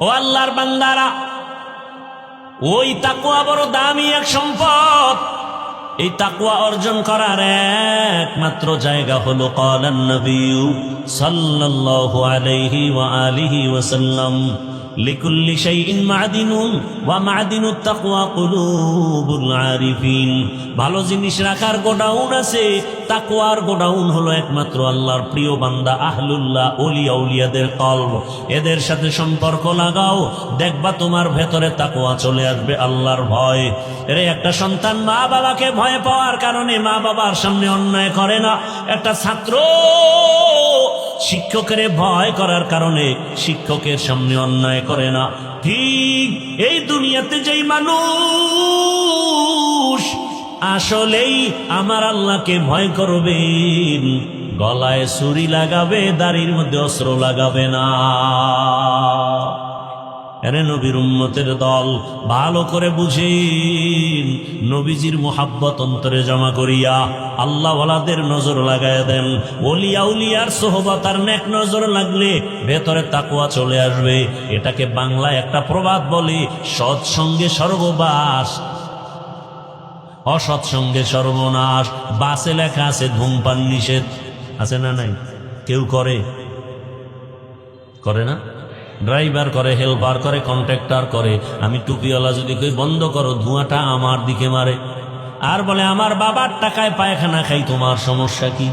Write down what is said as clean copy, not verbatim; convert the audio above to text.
ও আল্লাহর বান্দারা, ওই তাকওয়া বড় দামি এক সম্পদ। এই তাকওয়া অর্জন করার একমাত্র জায়গা হলো ক্বালান নবী সাল্লাল্লাহু আলাইহি ওয়া আলিহি ওয়াসাল্লাম, লিকুল্লি শাইইন মা'দিনুন ওয়া মা'দিনুত তাকওয়া কুলুবুল আরিফিন। ভালো জিনিস রাখার গোডাউন আছে, তাকওয়ার গোডাউন হলো একমাত্র আল্লাহর প্রিয় বান্দা আহলুল্লাহ, ওলিয়া উলিয়াদের কলব। এদের সাথে সম্পর্ক লাগাও, দেখবা তোমার ভেতরে তাকওয়া চলে আসবে, আল্লাহর ভয়। এর একটা সন্তান মা বাবাকে ভয় পাওয়ার কারণে মা বাবার সামনে অন্যায় করে না। একটা ছাত্র শিক্ষকের ভয় করার কারণে শিক্ষকের সামনে অন্যায় করে না। ঠিক এই দুনিয়াতে যেই মানুষ আসলেই আমার আল্লাহকে ভয় করবেন, গলায় ছুরি লাগাবে, দাড়ির মধ্যে অস্ত্র লাগাবে না। এরে নবীর উম্মতের দল, ভালো করে বুঝেন, নবীজির মোহাব্বত অন্তরে জমা করিয়া আল্লাহওয়ালাদের নজর লাগায় দেন। ওলিয়া উলিয়ার সোহবত আর নেক নজর লাগলে ভেতরে তাকওয়া চলে আসবে। এটাকে বাংলায় একটা প্রবাদ বলে, সৎসঙ্গে সর্ববাস, অসৎসঙ্গে সর্বনাশ। বাসে লেখা আছে ধূমপান নিষেধ, আছে না নাই? কেউ করে না? ড্রাইভার করে, হেল্পার করে, কন্ট্রাক্টর করে। আমি টুপিওয়ালা যদি কই বন্ধ করো, ধোঁয়াটা আমার দিকে মারে আর বলে আমার বাবার টাকায় পায়খানা খাই, তোমার সমস্যা কি?